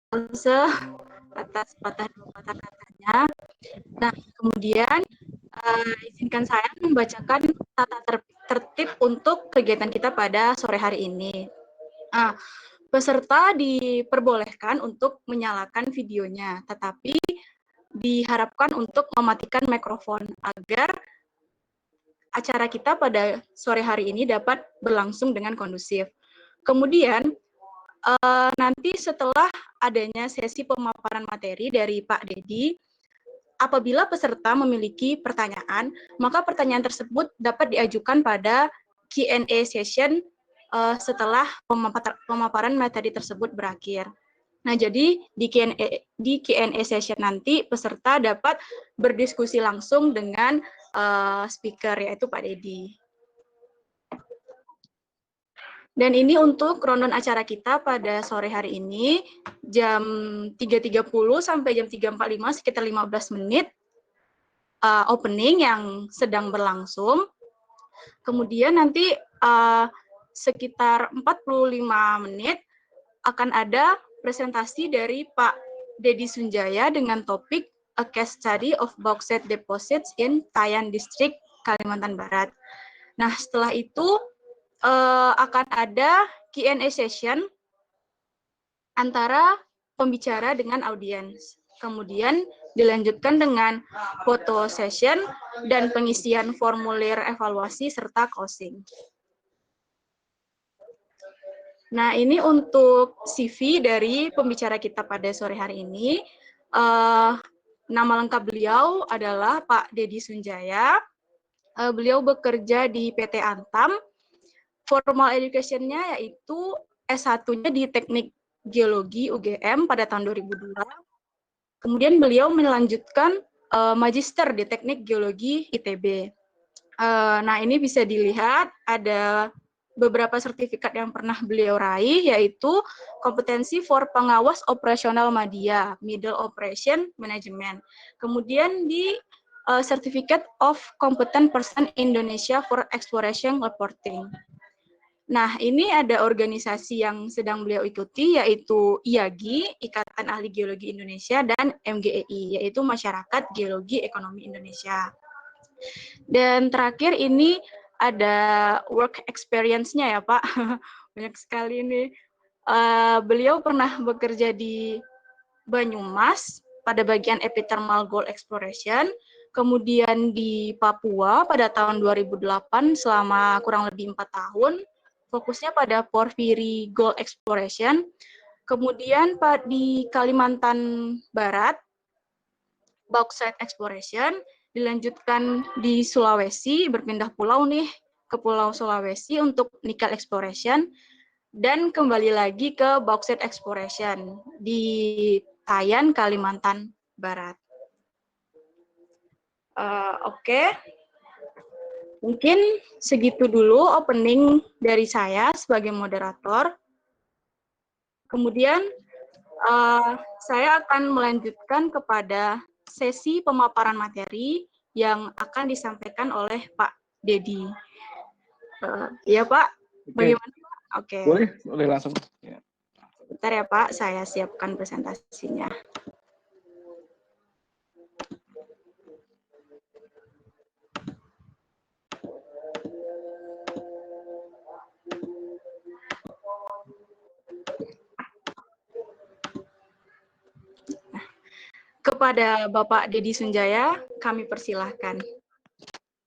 Alse atas dua patah katanya. Nah, kemudian izinkan saya membacakan tata tertib untuk kegiatan kita pada sore hari ini. Nah, peserta diperbolehkan untuk menyalakan videonya, tetapi diharapkan untuk mematikan mikrofon agar acara kita pada sore hari ini dapat berlangsung dengan kondusif. Kemudian, nanti setelah adanya sesi pemaparan materi dari Pak Dedi, apabila peserta memiliki pertanyaan, maka pertanyaan tersebut dapat diajukan pada Q&A session setelah pemaparan materi tersebut berakhir. Nah, jadi di Q&A session nanti peserta dapat berdiskusi langsung dengan speaker, yaitu Pak Dedi. Dan ini untuk rundown acara kita pada sore hari ini, jam 3.30 sampai jam 3.45, sekitar 15 menit opening yang sedang berlangsung. Kemudian nanti sekitar 45 menit akan ada presentasi dari Pak Dedi Sunjaya dengan topik A Case Study of Bauxite Deposits in Tayan District, Kalimantan Barat. Nah, setelah itu akan ada Q&A session antara pembicara dengan audiens. Kemudian dilanjutkan dengan foto session dan pengisian formulir evaluasi serta closing. Nah, ini untuk CV dari pembicara kita pada sore hari ini. Nama lengkap beliau adalah Pak Dedi Sunjaya. Beliau bekerja di PT Antam. Formal education-nya yaitu S1-nya di Teknik Geologi UGM pada tahun 2002. Kemudian beliau melanjutkan magister di Teknik Geologi ITB. Nah, ini bisa dilihat ada beberapa sertifikat yang pernah beliau raih, yaitu kompetensi for pengawas operasional media, Middle Operation Management. Kemudian di Certificate of Competent Person Indonesia for Exploration Reporting. Nah, ini ada organisasi yang sedang beliau ikuti, yaitu IAGI, Ikatan Ahli Geologi Indonesia, dan MGEI, yaitu Masyarakat Geologi Ekonomi Indonesia. Dan terakhir ini ada work experience-nya ya, Pak. Banyak sekali ini. Beliau pernah bekerja di Banyumas pada bagian epithermal gold exploration, kemudian di Papua pada tahun 2008 selama kurang lebih 4 tahun, fokusnya pada porphyry gold exploration. Kemudian di Kalimantan Barat, bauxite exploration, dilanjutkan di Sulawesi, berpindah pulau nih ke Pulau Sulawesi untuk nikel exploration, dan kembali lagi ke bauxite exploration di Tayan, Kalimantan Barat. Oke. Mungkin segitu dulu opening dari saya sebagai moderator. Kemudian saya akan melanjutkan kepada sesi pemaparan materi yang akan disampaikan oleh Pak Dedi. Ya Pak, bagaimana Pak? Oke. Boleh langsung. Ya. Bentar ya Pak, saya siapkan presentasinya. Kepada Bapak Dedi Sunjaya, kami persilahkan.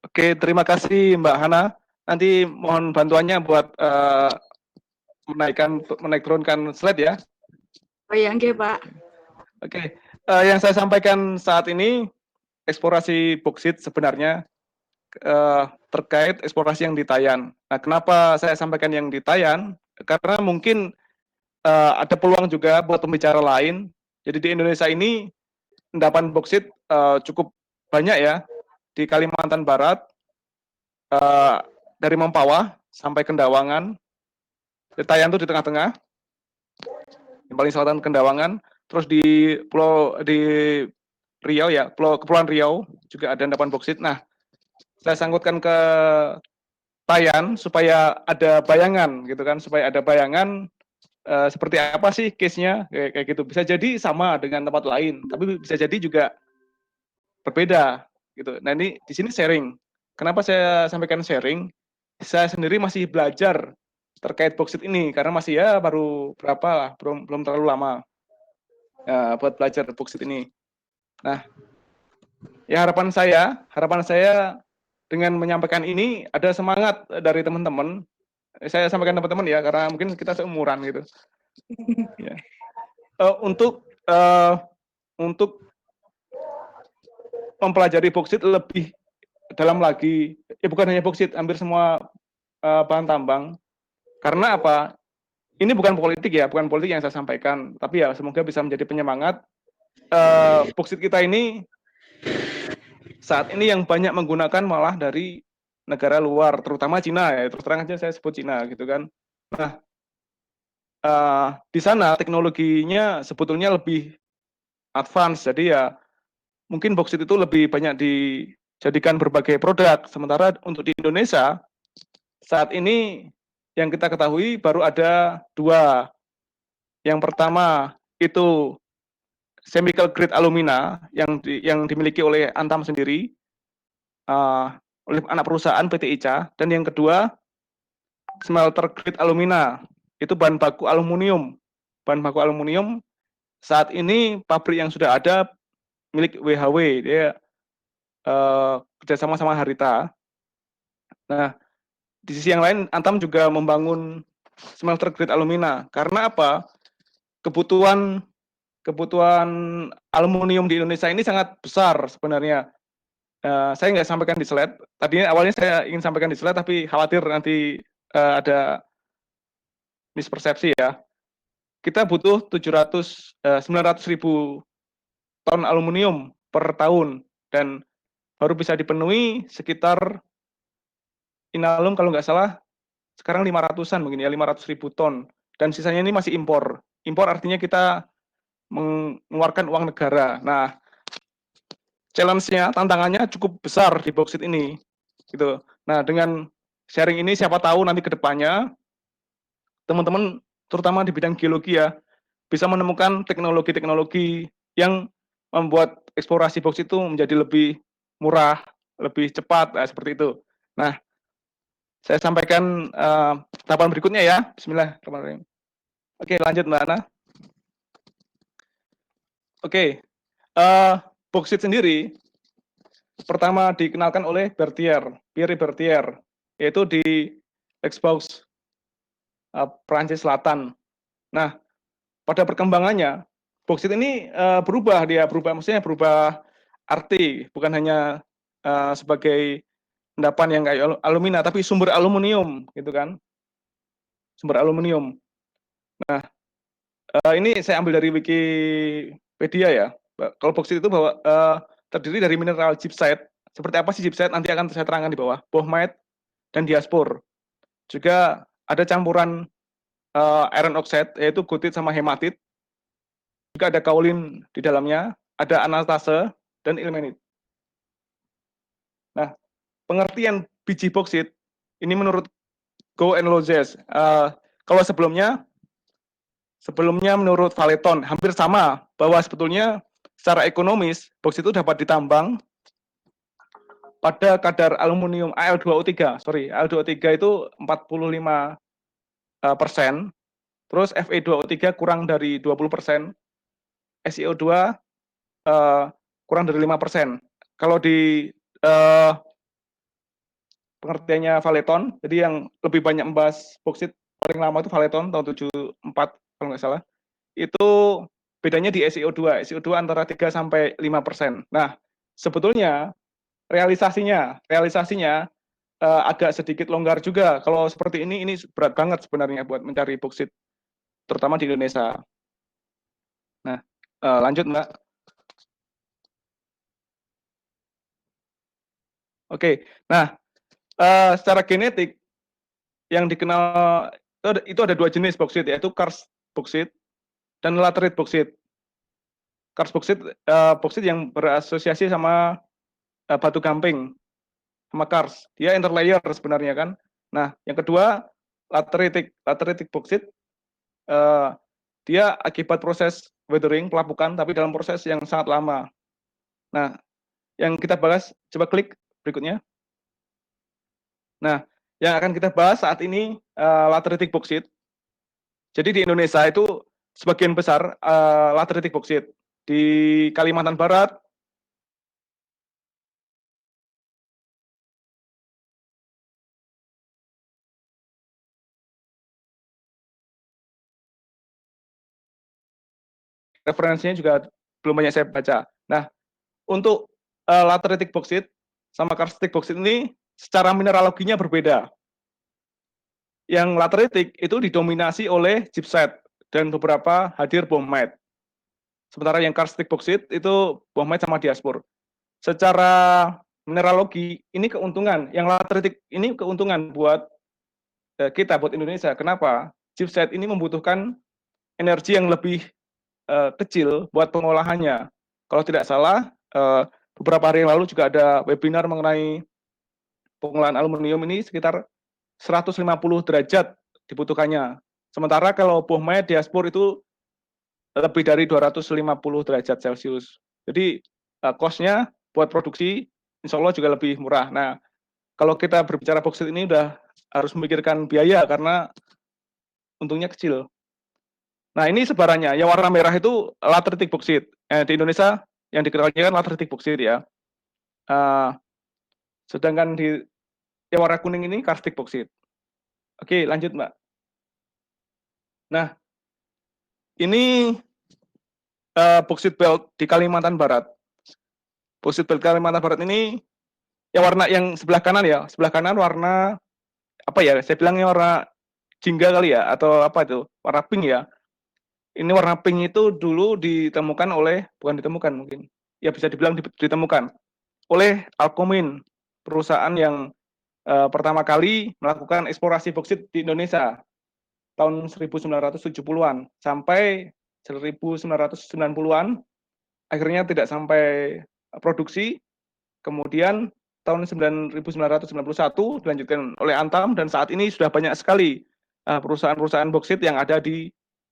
Oke, terima kasih Mbak Hana. Nanti mohon bantuannya buat menaik turunkan slide ya. Oh iya, enggak Pak. Oke, yang saya sampaikan saat ini eksplorasi boksit sebenarnya terkait eksplorasi yang di Tayan. Nah, kenapa saya sampaikan yang di Tayan? Karena mungkin ada peluang juga buat pembicara lain. Jadi di Indonesia ini endapan boksit cukup banyak ya, di Kalimantan Barat, dari Mempawah sampai Kendawangan, di Tayan itu di tengah-tengah, yang paling selatan Kendawangan, terus di Riau ya, Kepulauan Riau juga ada endapan boksit. Nah, saya sangkutkan ke Tayan supaya ada bayangan gitu kan, supaya ada bayangan seperti apa sih case-nya kayak gitu. Bisa jadi sama dengan tempat lain, tapi bisa jadi juga berbeda gitu. Nah, ini di sini sharing. Kenapa saya sampaikan sharing? Saya sendiri masih belajar terkait boksit ini karena masih ya baru berapa lah, belum terlalu lama buat belajar boksit ini. Nah, ya harapan saya dengan menyampaikan ini ada semangat dari teman-teman. Saya sampaikan teman-teman ya karena mungkin kita seumuran gitu. Ya. Untuk mempelajari boksit lebih dalam lagi, ya bukan hanya boksit, hampir semua bahan tambang. Karena apa? Ini bukan politik ya, bukan politik yang saya sampaikan, tapi ya semoga bisa menjadi penyemangat. Boksit kita ini saat ini yang banyak menggunakan malah dari negara luar, terutama Cina ya, terus terang aja saya sebut Cina gitu kan. Nah, di sana teknologinya sebetulnya lebih advance, jadi ya mungkin boksit itu lebih banyak dijadikan berbagai produk. Sementara untuk di Indonesia saat ini yang kita ketahui baru ada dua. Yang pertama itu chemical grade alumina yang dimiliki oleh Antam sendiri, oleh anak perusahaan PT ICA, dan yang kedua smelter grade alumina, itu bahan baku aluminium. Bahan baku aluminium saat ini pabrik yang sudah ada milik WHW, dia kerjasama sama Harita. Nah, di sisi yang lain Antam juga membangun smelter grade alumina. Karena apa? Kebutuhan aluminium di Indonesia ini sangat besar sebenarnya. Saya nggak sampaikan di slide. Tadinya awalnya saya ingin sampaikan di slide, tapi khawatir nanti ada mispersepsi ya. Kita butuh 900 ribu ton aluminium per tahun, dan baru bisa dipenuhi sekitar Inalum kalau nggak salah sekarang 500-an mungkin ya, 500 ribu ton. Dan sisanya ini masih impor. Impor artinya kita mengeluarkan uang negara. Nah, challenge-nya, tantangannya cukup besar di boksit ini. Gitu. Nah, dengan sharing ini siapa tahu nanti ke depannya teman-teman terutama di bidang geologi ya bisa menemukan teknologi-teknologi yang membuat eksplorasi boksit itu menjadi lebih murah, lebih cepat, seperti itu. Nah, saya sampaikan tahapan berikutnya ya. Bismillahirrahmanirrahim. Oke, lanjut Mbak Ana. Oke, boksit sendiri pertama dikenalkan oleh Pierre Berthier, yaitu di Exbaux, Prancis Selatan. Nah, pada perkembangannya, boksit ini berubah maksudnya berubah arti, bukan hanya sebagai endapan yang kayak alumina, tapi sumber aluminium, gitu kan, sumber aluminium. Nah, ini saya ambil dari Wikipedia ya. Kalau boksit itu terdiri dari mineral gypsite. Seperti apa sih gypsite? Nanti akan saya terangkan di bawah. Bohmite dan diaspor. Juga ada campuran iron oxide, yaitu gotit sama hematit. Juga ada kaolin di dalamnya, ada anatase dan ilmenit. Nah, pengertian biji boksit ini menurut Go and Lozes. Kalau sebelumnya menurut Valeton hampir sama, bahwa sebetulnya secara ekonomis boksit itu dapat ditambang pada kadar aluminium Al2O3. Al2O3 itu 45%, terus Fe2O3 kurang dari 20%, SiO2 kurang dari 5%. Kalau di pengertiannya Valeton, jadi yang lebih banyak membahas boksit paling lama itu Valeton tahun 74 kalau nggak salah. Itu bedanya di SiO2. SiO2 antara 3 sampai 5%. Nah, sebetulnya realisasinya agak sedikit longgar juga. Kalau seperti ini berat banget sebenarnya buat mencari boksit, terutama di Indonesia. Nah, lanjut Mbak. Oke, nah secara genetik yang dikenal itu ada dua jenis boksit, yaitu karst boksit dan laterite boksit. Karst boksit boksit yang berasosiasi sama batu gamping, sama karst. Dia interlayer sebenarnya kan. Nah, yang kedua lateritic boksit eh, dia akibat proses weathering, pelapukan, tapi dalam proses yang sangat lama. Nah, yang kita bahas, coba klik berikutnya. Nah, yang akan kita bahas saat ini lateritic boksit. Jadi di Indonesia itu sebagian besar lateritic boksit. Di Kalimantan Barat, referensinya juga belum banyak saya baca. Nah, untuk lateritic boksit sama karstitik boksit ini secara mineraloginya berbeda. Yang lateritik itu didominasi oleh gypsite dan beberapa hadir bohmite. Sementara yang karstik boksit itu bohmite sama diaspor. Secara mineralogi ini keuntungan, yang lateritik ini keuntungan buat kita, buat Indonesia. Kenapa? Gypsite ini membutuhkan energi yang lebih kecil buat pengolahannya. Kalau tidak salah, beberapa hari yang lalu juga ada webinar mengenai pengolahan aluminium ini sekitar 150 derajat dibutuhkannya. Sementara kalau bohmite diaspor itu lebih dari 250 derajat Celcius. Jadi cost-nya buat produksi insya Allah juga lebih murah. Nah, kalau kita berbicara boksit ini udah harus memikirkan biaya karena untungnya kecil. Nah, ini sebarannya. Yang warna merah itu lateritic boksit. Di Indonesia yang dikenalnya kan lateritic boksit ya. Sedangkan di yang warna kuning ini karstik boksit. Oke, lanjut Mbak. Nah, ini boksit belt di Kalimantan Barat. Boksit belt Kalimantan Barat ini yang warna yang sebelah kanan ya, sebelah kanan warna apa ya? Saya bilangnya warna jingga kali ya, atau apa itu? Warna pink ya. Ini warna pink itu dulu ditemukan oleh, bukan ditemukan mungkin, ya bisa dibilang ditemukan oleh Alcomin, perusahaan yang pertama kali melakukan eksplorasi boksit di Indonesia tahun 1970-an sampai 1990-an, akhirnya tidak sampai produksi. Kemudian tahun 1991 dilanjutkan oleh Antam, dan saat ini sudah banyak sekali perusahaan-perusahaan boksit yang ada di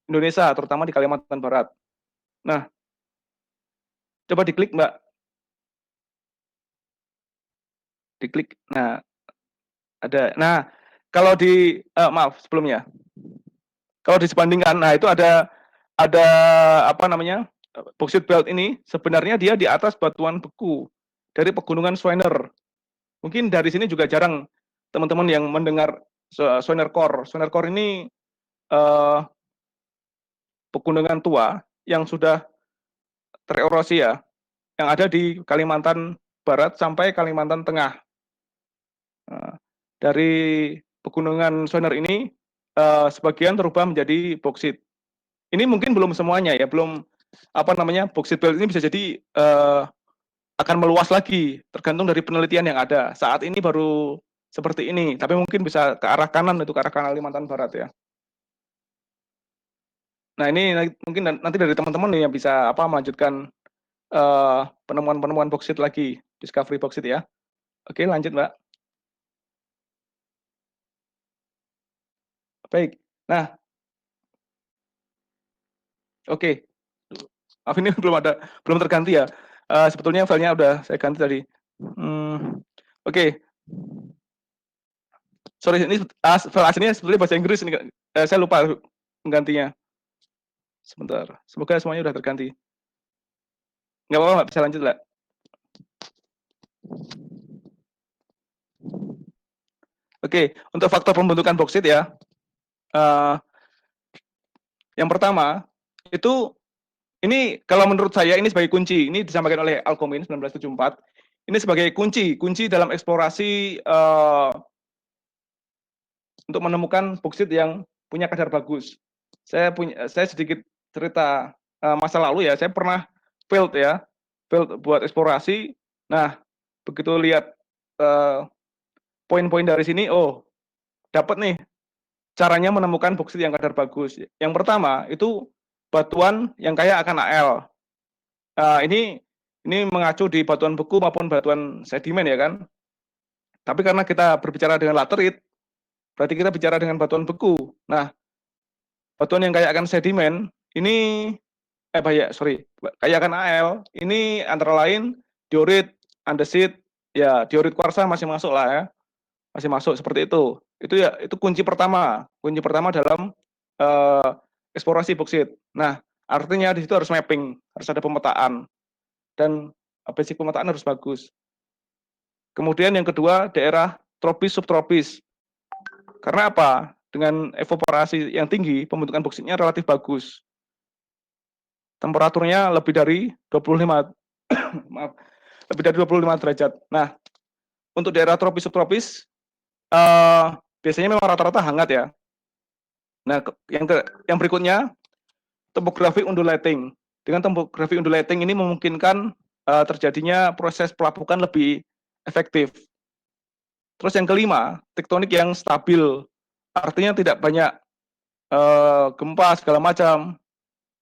Indonesia, terutama di Kalimantan Barat. Nah, coba diklik Mbak. Diklik. Nah, ada. Nah, kalau di maaf sebelumnya. Kalau disebandingkan, nah itu ada apa namanya? Boksit belt ini sebenarnya dia di atas batuan beku dari pegunungan Schwerner. Mungkin dari sini juga jarang teman-teman yang mendengar Schwerner Core. Schwerner Core ini pegunungan tua yang sudah tererosi ya, yang ada di Kalimantan Barat sampai Kalimantan Tengah. Dari pegunungan Schwerner ini sebagian terubah menjadi boksit. Ini mungkin belum semuanya ya, belum apa namanya, boksit belt ini bisa jadi akan meluas lagi tergantung dari penelitian yang ada. Saat ini baru seperti ini, tapi mungkin bisa ke arah kanan, itu ke arah Kalimantan Barat ya. Nah, ini mungkin nanti dari teman-teman nih yang bisa apa melanjutkan penemuan-penemuan boksit lagi, discovery boksit ya. Oke, lanjut Mbak. Baik. Nah, oke. ini belum terganti ya. Sebetulnya filenya udah saya ganti tadi. Oke. Sorry, ini file aslinya sebetulnya bahasa Inggris ini. Saya lupa menggantinya. Sebentar. Semoga semuanya udah terganti. Nggak apa-apa, Mbak. Bisa lanjut, Mbak. Oke, untuk faktor pembentukan boksit ya. Yang pertama, itu ini kalau menurut saya ini sebagai kunci. Ini disampaikan oleh Alcomin 1974. Ini sebagai kunci dalam eksplorasi untuk menemukan boksit yang punya kadar bagus. Saya sedikit cerita masa lalu ya. Saya pernah field buat eksplorasi. Nah, begitu lihat poin-poin dari sini, oh dapat nih caranya menemukan boksit yang kadar bagus. Yang pertama itu batuan yang kaya akan Al. Ini mengacu di batuan beku maupun batuan sedimen ya kan. Tapi karena kita berbicara dengan laterit, berarti kita bicara dengan batuan beku. Nah, batuan yang kaya akan sedimen ini kaya akan Al ini antara lain diorit, andesit, ya diorit kuarsa masih masuk lah ya, masih masuk seperti itu. Itu ya itu kunci pertama dalam eksplorasi boksit. Nah, artinya di situ harus mapping, harus ada pemetaan dan basic pemetaan harus bagus. Kemudian yang kedua daerah tropis subtropis. Karena apa? Dengan evaporasi yang tinggi, pembentukan boksitnya relatif bagus. Temperaturnya lebih dari 25 maaf, lebih dari 25 derajat. Nah, untuk daerah tropis subtropis biasanya memang rata-rata hangat ya. Nah, yang berikutnya topografi undulating. Dengan topografi undulating ini memungkinkan terjadinya proses pelapukan lebih efektif. Terus yang kelima, tektonik yang stabil. Artinya tidak banyak gempa segala macam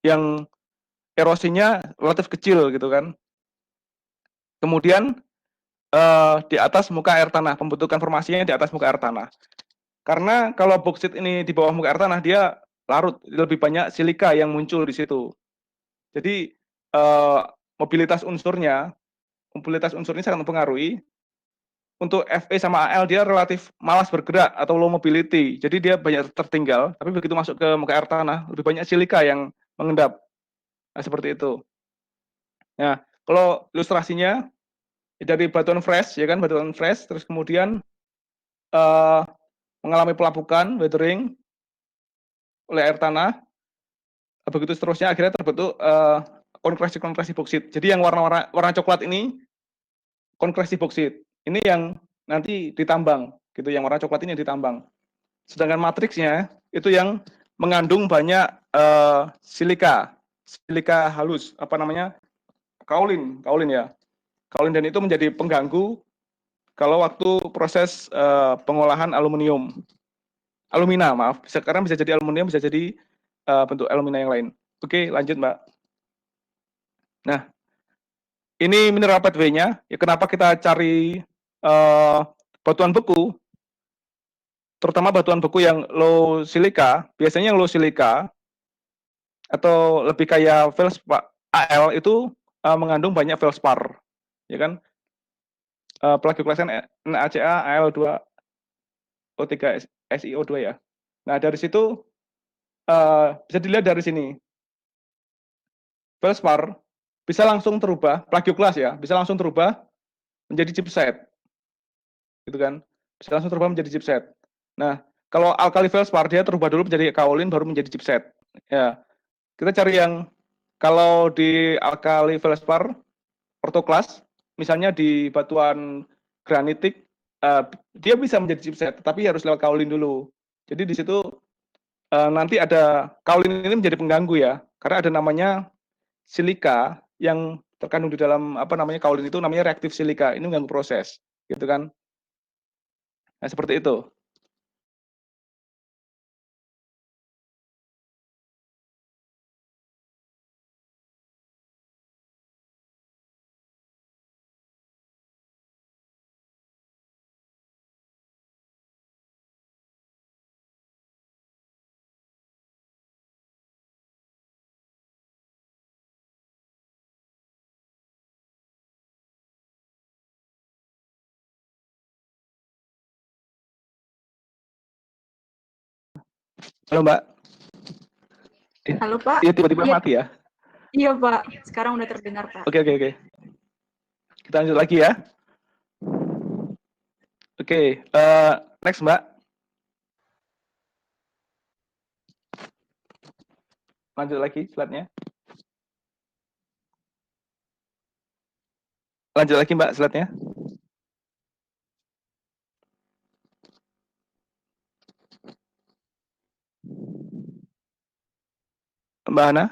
yang erosinya relatif kecil gitu kan. Kemudian di atas muka air tanah, pembentukan formasinya di atas muka air tanah. Karena kalau boksit ini di bawah muka air tanah dia larut, lebih banyak silika yang muncul di situ. Jadi mobilitas unsurnya sangat mempengaruhi. Untuk Fe sama Al dia relatif malas bergerak atau low mobility. Jadi dia banyak tertinggal, tapi begitu masuk ke muka air tanah lebih banyak silika yang mengendap. Nah, seperti itu. Nah, kalau ilustrasinya dari batuan fresh ya kan, batuan fresh terus kemudian uh, mengalami pelapukan weathering oleh air tanah, begitu seterusnya akhirnya terbentuk konkresi boksit. Jadi yang warna coklat ini konkresi boksit. Ini yang nanti ditambang gitu, yang warna coklat ini yang ditambang. Sedangkan matriksnya itu yang mengandung banyak silika halus, apa namanya, kaolin ya. Kaolin, dan itu menjadi pengganggu kalau waktu proses pengolahan alumina, maaf. Sekarang bisa jadi aluminium, bisa jadi bentuk alumina yang lain. Oke, lanjut Mbak. Nah, ini mineral pathway-nya. Ya, kenapa kita cari batuan beku, terutama batuan beku yang low silika. Biasanya yang low silika atau lebih kayak feldspar Al itu mengandung banyak feldspar, ya kan? Plagioklasnya NaCa Al2O3 SiO2 ya. Nah, dari situ bisa dilihat dari sini. Feldspar bisa langsung terubah, plagioklas ya, bisa langsung terubah menjadi gypsite. Gitu kan? Bisa langsung terubah menjadi gypsite. Nah, kalau alkali feldspar dia terubah dulu menjadi kaolin baru menjadi gypsite. Ya. Kita cari yang kalau di alkali feldspar ortoklas, misalnya di batuan granitik, dia bisa menjadi gypsite, tapi harus lewat kaolin dulu. Jadi di situ nanti ada kaolin ini menjadi pengganggu ya, karena ada namanya silika yang terkandung di dalam apa namanya kaolin itu namanya reaktif silika, ini mengganggu proses, gitu kan? Nah seperti itu. Halo Mbak. Halo Pak. Iya tiba-tiba Iya, mati ya. iya Pak. Sekarang udah terdengar Pak. Oke. Kita lanjut lagi ya. Oke, next Mbak. Lanjut lagi slide-nya. Lanjut lagi Mbak slide-nya. Mbak Hana.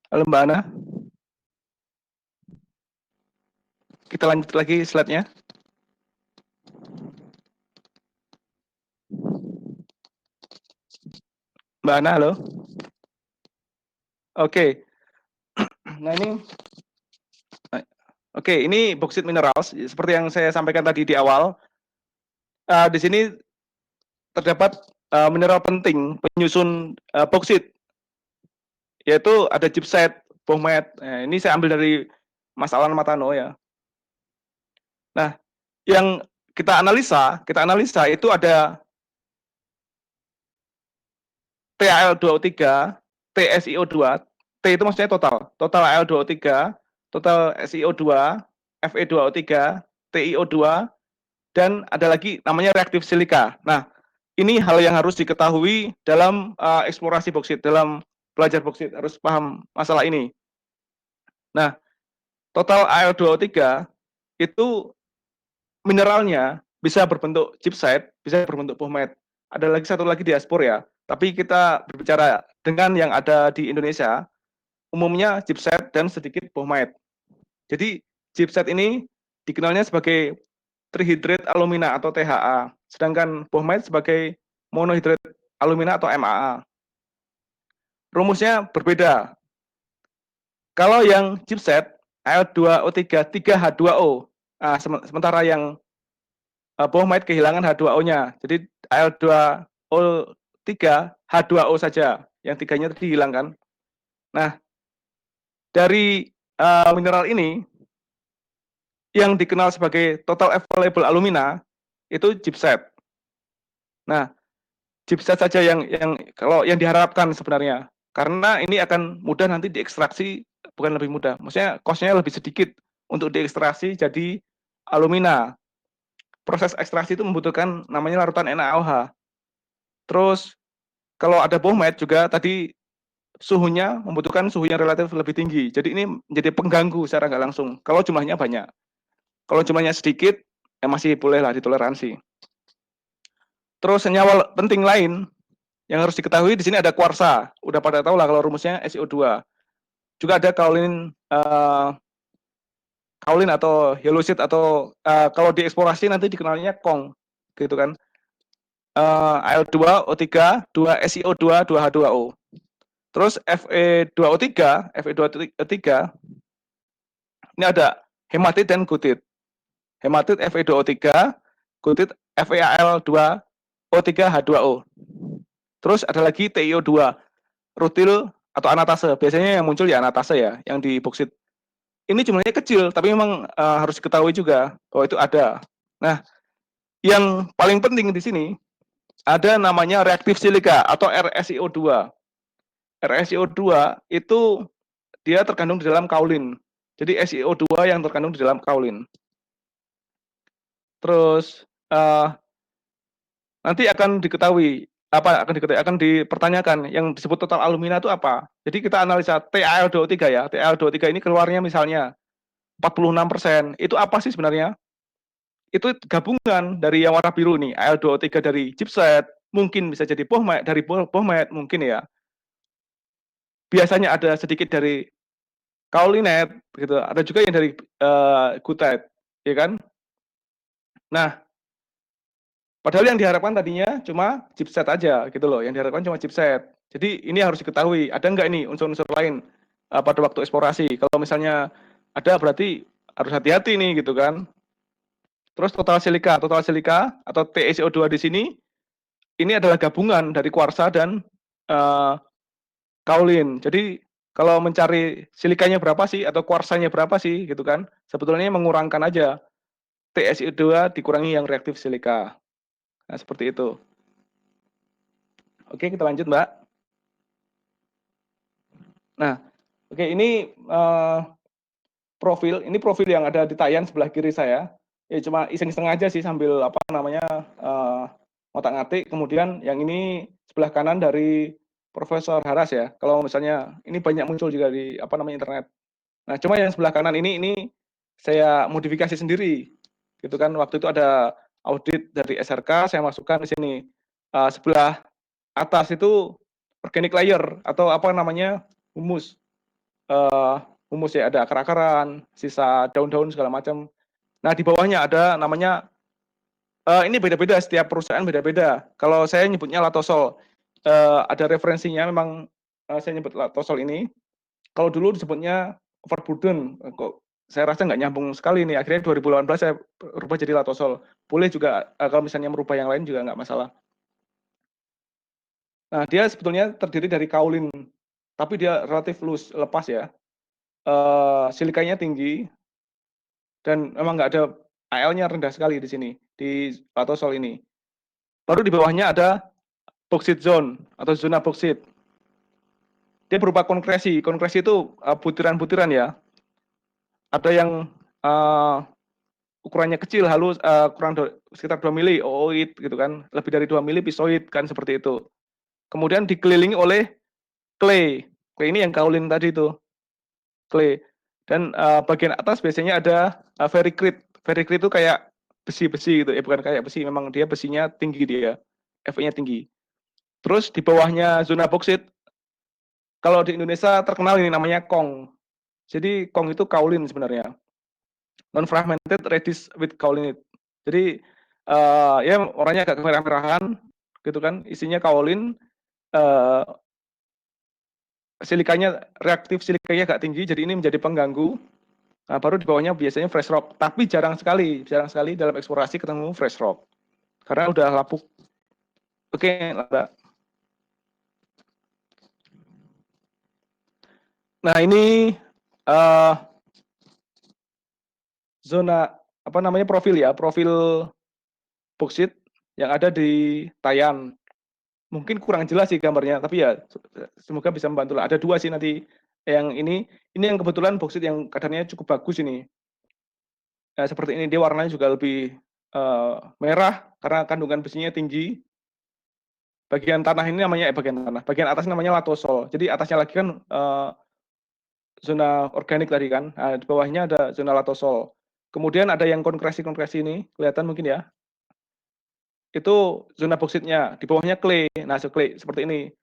Halo Mbak Hana. Kita lanjut lagi slide-nya. Mbak Hana, halo. Oke. Nah ini Oke, ini boksit minerals seperti yang saya sampaikan tadi di awal. Di sini terdapat mineral penting penyusun boksit, yaitu ada gypsite, bohmet. Nah, ini saya ambil dari Mas Alan Matano ya. Nah, yang kita analisa itu ada TAL2O3, TSiO2, T itu maksudnya total, total Al2O3, total SiO2, Fe2O3, TiO2, dan ada lagi namanya reaktif silika. Nah, ini hal yang harus diketahui dalam eksplorasi boksit, dalam belajar boksit, harus paham masalah ini. Nah, total Al2O3 itu mineralnya bisa berbentuk gypsite, bisa berbentuk bohmet. Ada lagi satu lagi diaspor ya, tapi kita berbicara dengan yang ada di Indonesia, umumnya gypsite dan sedikit bohmet. Jadi gypsite ini dikenalnya sebagai trihydrate alumina atau THA, sedangkan bohmet sebagai monohydrate alumina atau MAA. Rumusnya berbeda. Kalau yang gypsite Al2O3 3H2O. Nah, sementara yang bohmet kehilangan H2O-nya. Jadi Al2O3 H2O saja. Yang tiganya tadi dihilangkan. Nah, dari mineral ini yang dikenal sebagai total available alumina itu gypsite. Nah, gypsite saja yang kalau yang diharapkan sebenarnya. Karena ini akan mudah nanti diekstraksi, bukan lebih mudah. Maksudnya cost-nya lebih sedikit untuk diekstraksi jadi alumina. Proses ekstraksi itu membutuhkan namanya larutan NaOH. Terus kalau ada bohmet juga tadi suhunya membutuhkan suhu yang relatif lebih tinggi. Jadi ini menjadi pengganggu secara nggak langsung. Kalau jumlahnya banyak. Kalau jumlahnya sedikit, ya masih bolehlah ditoleransi. Terus senyawa penting lain yang harus diketahui di sini ada kuarsa. Udah pada tahu lah kalau rumusnya SiO2. Juga ada kaolin atau hyalusid atau kalau dieksplorasi nanti dikenalnya kong, gitu kan. Al2O3, 2SiO2, 2H2O. Terus Fe2O3 ini ada hematit dan gutit. Hematit Fe2O3, gutit FeAl2O3H2O. Terus ada lagi TiO2, rutil atau anatase. Biasanya yang muncul ya anatase ya, yang di boksit. Ini jumlahnya kecil, tapi memang harus diketahui juga bahwa itu ada. Nah, yang paling penting di sini ada namanya reaktif silika atau RSiO2. RSiO2 itu dia terkandung di dalam kaolin. Jadi SiO2 yang terkandung di dalam kaolin. Terus nanti akan diketahui akan dipertanyakan yang disebut total alumina itu apa. Jadi kita analisa TAL2O3 ya. TAL2O3 ini keluarnya misalnya 46%. Itu apa sih sebenarnya? Itu gabungan dari yang warna biru nih, Al2O3 dari gypsite, mungkin bisa jadi bohmet dari bohmet mungkin ya. Biasanya ada sedikit dari kaolinet gitu, ada juga yang dari gutite, ya kan? Nah, padahal yang diharapkan tadinya cuma gypsite aja gitu loh, yang diharapkan cuma gypsite. Jadi ini harus diketahui, ada nggak ini unsur-unsur lain pada waktu eksplorasi. Kalau misalnya ada berarti harus hati-hati nih gitu kan. Terus total silika atau TiSO2 di sini ini adalah gabungan dari kuarsa dan kaolin. Jadi kalau mencari silikanya berapa sih atau kuarsanya berapa sih gitu kan, sebetulnya mengurangkan aja TiSO2 dikurangi yang reaktif silika. Nah, seperti itu. Oke, kita lanjut, Mbak. Nah, oke ini profil yang ada di tayan sebelah kiri saya. Ya cuma iseng-iseng aja sih sambil apa namanya ngotak-ngatik. Kemudian yang ini sebelah kanan dari Profesor Haras ya. Kalau misalnya ini banyak muncul juga di apa namanya internet. Nah, cuma yang sebelah kanan ini saya modifikasi sendiri. Gitu kan. Waktu itu ada audit dari SRK, saya masukkan di sini. Sebelah atas itu organic layer atau apa namanya humus. Humus ya, ada akar-akaran, sisa daun-daun segala macam. Nah, di bawahnya ada namanya ini beda-beda, setiap perusahaan beda-beda. Kalau saya nyebutnya latosol, ada referensinya memang saya nyebut latosol ini. Kalau dulu disebutnya overburden, kok saya rasa nggak nyambung sekali nih. Akhirnya 2018 saya rubah jadi latosol. Boleh juga kalau misalnya merubah yang lain juga nggak masalah. Nah, dia sebetulnya terdiri dari kaolin, tapi dia relatif loose, lepas ya. Silikanya tinggi dan memang nggak ada AL-nya rendah sekali di sini di latosol ini. Baru di bawahnya ada bauxite zone atau zona bauxite. Dia berupa konkresi. Konkresi itu butiran-butiran ya. Ada yang ukurannya kecil, halus, sekitar 2 mili, ooid gitu kan. Lebih dari 2 mili pisoid kan seperti itu. Kemudian dikelilingi oleh clay. Clay ini yang kaolin tadi itu. Clay. Dan bagian atas biasanya ada ferricrit. Ferricrit itu kayak besi-besi gitu. Bukan kayak besi, memang dia besinya tinggi dia. Fe-nya tinggi. Terus di bawahnya zona bauxite, kalau di Indonesia terkenal ini namanya kong. Jadi kong itu kaolin sebenarnya. Non-fragmented reddish with kaolinite. Jadi ya warnanya agak kemerah-merahan gitu kan, isinya kaolin, silikanya reaktif silikanya agak tinggi, jadi ini menjadi pengganggu. Nah, baru di bawahnya biasanya fresh rock, tapi jarang sekali dalam eksplorasi ketemu fresh rock karena udah lapuk. Oke, Mbak. Nah, ini zona apa namanya profil boksit yang ada di Tayan. Mungkin kurang jelas sih gambarnya, tapi ya semoga bisa membantu lah. Ada dua sih nanti. Yang ini yang kebetulan boksit yang kadarnya cukup bagus ini. Seperti ini, dia warnanya juga lebih merah karena kandungan besinya tinggi. Bagian tanah ini namanya bagian atas namanya latosol. Jadi atasnya lagi kan zona organik tadi kan. Nah, di bawahnya ada zona latosol. Kemudian ada yang konkresi-konkresi ini, kelihatan mungkin ya. Itu zona boksitnya, di bawahnya clay. Nah, clay seperti ini.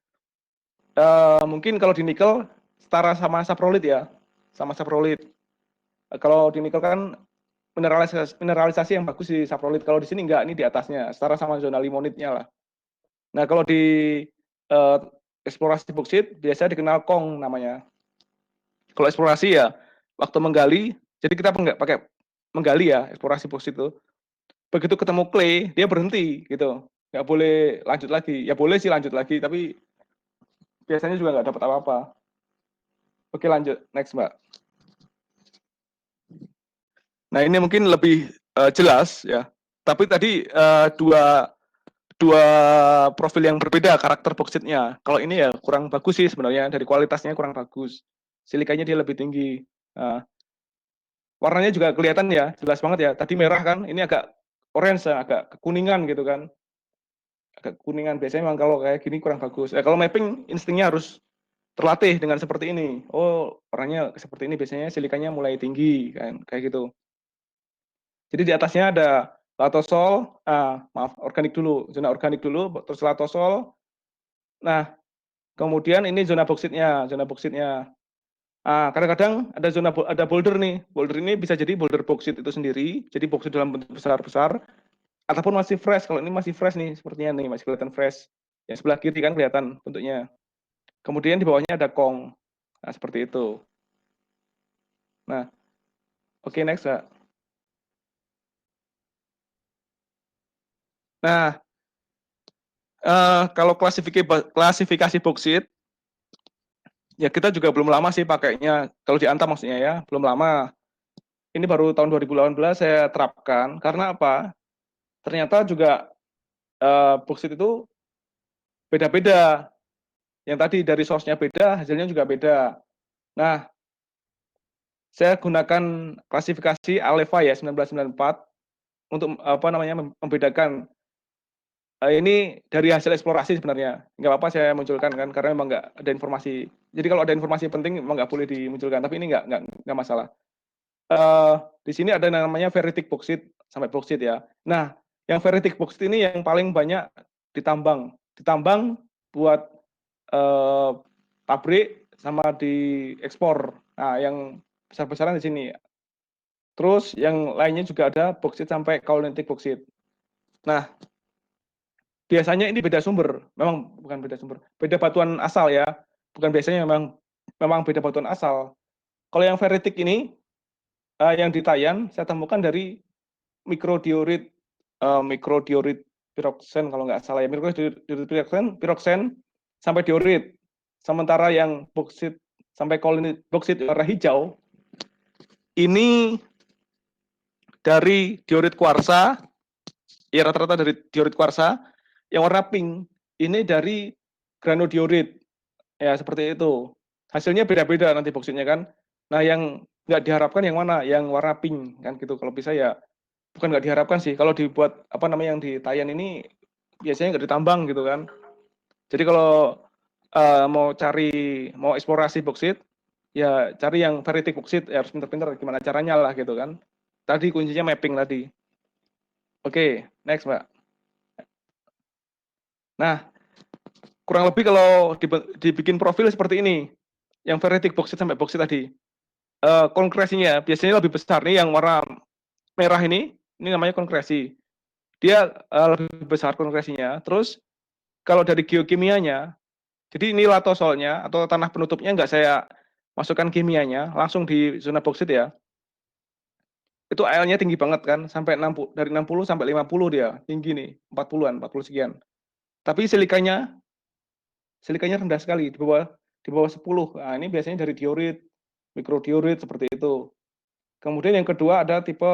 Mungkin kalau di nikel setara sama saprolit ya, sama saprolit. Kalau di nikel kan mineralisasi yang bagus di saprolit. Kalau di sini enggak, ini di atasnya, setara sama zona limonitnya lah. Nah, kalau di eksplorasi boksit biasa dikenal kong namanya. Kalau eksplorasi ya waktu menggali, jadi kita nggak pakai menggali ya eksplorasi boksit itu. Begitu ketemu clay, dia berhenti gitu, nggak boleh lanjut lagi. Ya boleh sih lanjut lagi, tapi biasanya juga nggak dapat apa-apa. Oke lanjut, next Mbak. Nah ini mungkin lebih jelas ya. Tapi tadi dua profil yang berbeda karakter boksitnya. Kalau ini ya kurang bagus sih sebenarnya, dari kualitasnya kurang bagus. Silikanya dia lebih tinggi. Nah, warnanya juga kelihatan ya, jelas banget ya. Tadi merah kan, ini agak orange, agak kekuningan gitu kan. Agak kekuningan. Biasanya memang kalau kayak gini kurang bagus. Kalau mapping instingnya harus terlatih dengan seperti ini. Oh, warnanya seperti ini biasanya silikanya mulai tinggi kan, kayak gitu. Jadi di atasnya ada latosol, organik dulu, zona organik dulu, terus latosol. Nah, kemudian ini zona boksitnya. Kadang-kadang ada boulder nih. Boulder ini bisa jadi boulder boksit itu sendiri, jadi boksit dalam bentuk besar-besar, ataupun masih fresh. Kalau ini masih fresh nih, sepertinya nih masih kelihatan fresh. Yang sebelah kiri kan kelihatan bentuknya. Kemudian di bawahnya ada kong. Nah, seperti itu. Nah, oke next, Kak. Nah, kalau klasifikasi boksit, ya kita juga belum lama sih pakainya. Kalau di Antam maksudnya ya, belum lama. Ini baru tahun 2018 saya terapkan. Karena apa? Ternyata juga boksit itu beda-beda. Yang tadi dari source-nya beda, hasilnya juga beda. Nah, saya gunakan klasifikasi Aleva ya 1994 untuk membedakan. Ini dari hasil eksplorasi sebenarnya. Nggak apa-apa saya munculkan kan, karena memang nggak ada informasi. Jadi kalau ada informasi penting memang nggak boleh dimunculkan, tapi ini nggak masalah. Di sini ada namanya ferritic bauxite sampai bauxite ya. Nah, yang ferritic bauxite ini yang paling banyak ditambang buat pabrik sama diekspor. Nah, yang besar-besaran di sini. Terus yang lainnya juga ada bauxite sampai kaolitic bauxite. Nah, biasanya ini beda sumber, memang bukan beda sumber, beda batuan asal ya. Bukan biasanya memang beda batuan asal. Kalau yang ferritic ini yang di Tayan saya temukan dari mikrodiorit piroksen kalau nggak salah ya, mikrodiorit piroksen sampai diorit. Sementara yang boksit sampai kaolinit boksit warna hijau ini dari diorit kuarsa, ya rata-rata dari diorit kuarsa. Yang warna pink ini dari granodiorit, ya seperti itu. Hasilnya beda-beda nanti boksitnya kan. Nah yang nggak diharapkan yang mana? Yang warna pink kan gitu. Kalau bisa ya, bukan nggak diharapkan sih. Kalau dibuat apa namanya yang di Tayan ini biasanya nggak ditambang gitu kan. Jadi kalau mau eksplorasi boksit, ya cari yang ferritic boksit, ya harus pinter-pinter gimana caranya lah gitu kan. Tadi kuncinya mapping tadi. Oke, next Mbak. Nah, kurang lebih kalau dibikin profil seperti ini, yang ferritic boksit sampai boksit tadi, konkresinya biasanya lebih besar nih yang warna merah ini namanya konkresi. Dia lebih besar konkresinya. Terus kalau dari geokimianya, jadi ini latosolnya atau tanah penutupnya nggak saya masukkan kimianya, langsung di zona boksit ya. Itu AL-nya tinggi banget kan, sampai 60, dari 60 sampai 50 dia, tinggi nih, 40-an, 40 sekian. Tapi silikanya rendah sekali, di bawah 10. Nah, ini biasanya dari diorit, mikrodiorit seperti itu. Kemudian yang kedua ada tipe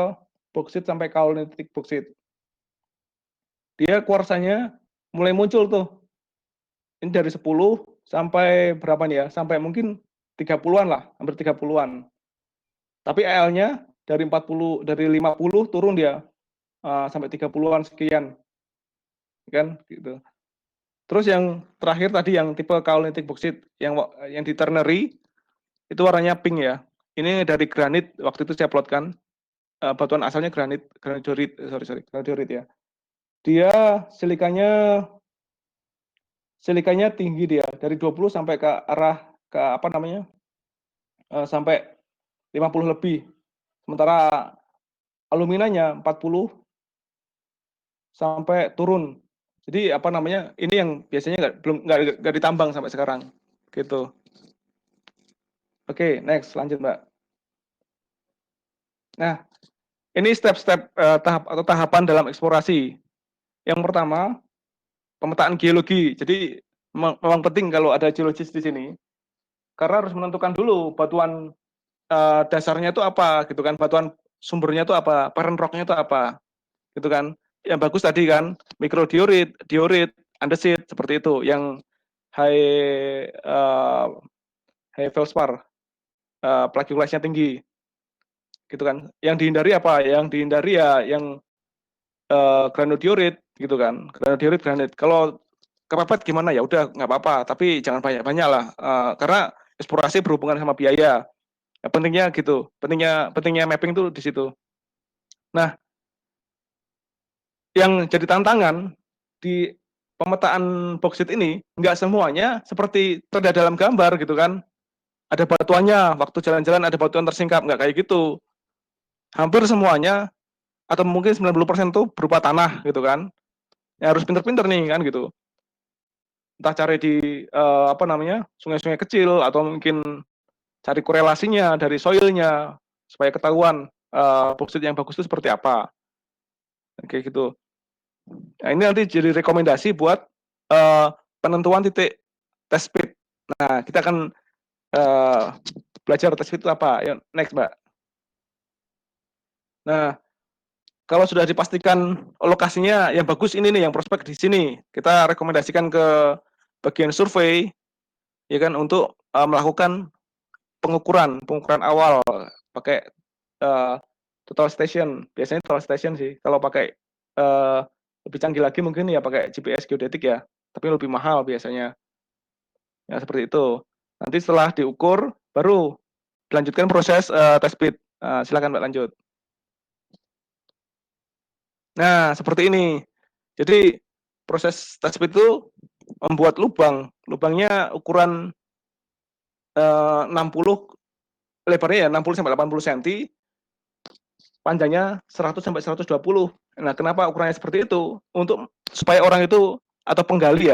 boksit sampai kaolitic boksit. Dia kuarsanya mulai muncul tuh. Ini dari 10 sampai berapa nih ya? Sampai mungkin 30-an lah, hampir 30-an. Tapi AL-nya dari 40, dari 50 turun dia sampai 30-an sekian, kan gitu. Terus yang terakhir tadi yang tipe kaolitic boksit yang di ternary itu warnanya pink ya. Ini dari granit, waktu itu saya plotkan batuan asalnya granodiorit ya. Dia silikanya tinggi dia dari 20 sampai ke arah ke apa namanya? Sampai 50 lebih. Sementara aluminanya 40 sampai turun. Jadi apa namanya? Ini yang biasanya nggak ditambang sampai sekarang. Gitu. Oke, next lanjut Mbak. Nah, ini step-step tahapan dalam eksplorasi. Yang pertama, pemetaan geologi. Jadi memang penting kalau ada geologis di sini, karena harus menentukan dulu batuan dasarnya itu apa, gitu kan? Batuan sumbernya itu apa, parent rocknya itu apa, gitu kan? Yang bagus tadi kan, mikrodiorit, diorit, andesit seperti itu. Yang high high feldspar, plagiulasnya tinggi, gitu kan? Yang dihindari apa? Yang dihindari ya yang granodiorit gitu kan, granodiorit granit. Kalau kepepet gimana ya udah nggak apa-apa, tapi jangan banyak-banyak lah, karena eksplorasi berhubungan sama biaya. Ya, pentingnya gitu, pentingnya mapping tuh di situ. Nah, yang jadi tantangan di pemetaan boksit ini nggak semuanya seperti terlihat dalam gambar gitu kan. Ada batuannya, waktu jalan-jalan ada batuan tersingkap, nggak kayak gitu. Hampir semuanya atau mungkin 90% tuh berupa tanah gitu kan. Ya harus pinter-pinter nih kan gitu. Entah cari di apa namanya, sungai-sungai kecil atau mungkin cari korelasinya dari soilnya supaya ketahuan boksit yang bagus itu seperti apa, kayak gitu. Nah, ini nanti jadi rekomendasi buat penentuan titik test pit. Nah, kita akan belajar test pit itu apa. Yuk, next Mbak. Nah, kalau sudah dipastikan lokasinya yang bagus ini nih, yang prospek di sini, kita rekomendasikan ke bagian survei, ya kan, untuk melakukan pengukuran awal pakai total station. Biasanya total station sih. Kalau pakai lebih canggih lagi mungkin ya pakai GPS geodetik ya, tapi lebih mahal biasanya. Ya seperti itu. Nanti setelah diukur baru dilanjutkan proses test pit. Silakan Mbak lanjut. Nah, seperti ini. Jadi proses test pit itu membuat lubang. Lubangnya ukuran 60, lebarnya ya 60 sampai 80 cm, panjangnya 100 sampai 120. Nah, kenapa ukurannya seperti itu? Untuk supaya orang itu atau penggali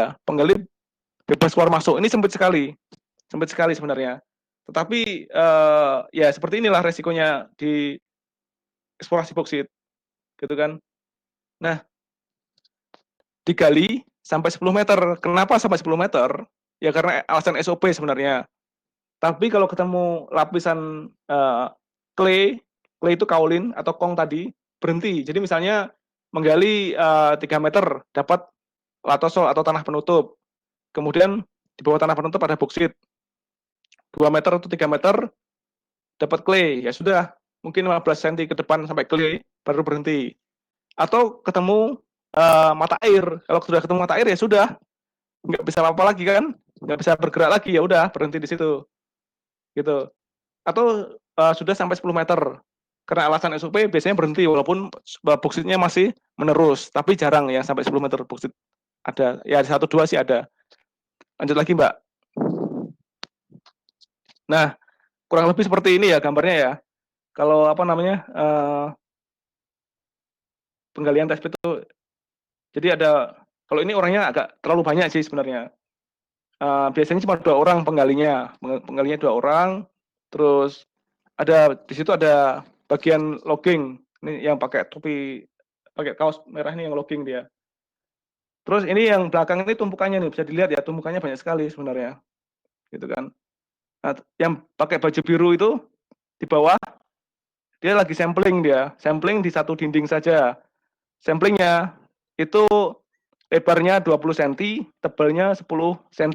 bebas keluar masuk. Ini sempit sekali sebenarnya. Tetapi ya seperti inilah resikonya di eksplorasi boksit, gitu kan. Nah, digali sampai 10 meter. Kenapa sampai 10 meter? Ya karena alasan SOP sebenarnya. Tapi kalau ketemu lapisan clay, clay itu kaolin atau kong tadi, berhenti. Jadi misalnya menggali 3 meter dapat latosol atau tanah penutup. Kemudian di bawah tanah penutup ada boksit. 2 meter atau 3 meter dapat clay. Ya sudah, mungkin 15 cm ke depan sampai clay baru berhenti. Atau ketemu mata air. Kalau sudah ketemu mata air ya sudah, nggak bisa apa-apa lagi kan, nggak bisa bergerak lagi, ya udah berhenti di situ, gitu. Atau sudah sampai 10 meter. Karena alasan SOP biasanya berhenti walaupun boksitnya masih menerus, tapi jarang ya sampai 10 meter boksit ada. Ya 1-2 sih ada. Lanjut lagi, Mbak. Nah, kurang lebih seperti ini ya gambarnya ya. Kalau apa namanya penggalian test pit itu, jadi ada, kalau ini orangnya agak terlalu banyak sih sebenarnya. Biasanya cuma 2 orang penggalinya, penggalinya 2 orang. Terus ada di situ ada bagian logging, ini yang pakai topi, pakai kaos merah ini yang logging dia. Terus ini yang belakang ini tumpukannya nih, bisa dilihat ya, tumpukannya banyak sekali sebenarnya, gitu kan. Nah, yang pakai baju biru itu di bawah, dia lagi sampling di satu dinding saja. Samplingnya itu lebarnya 20 cm, tebalnya 10 cm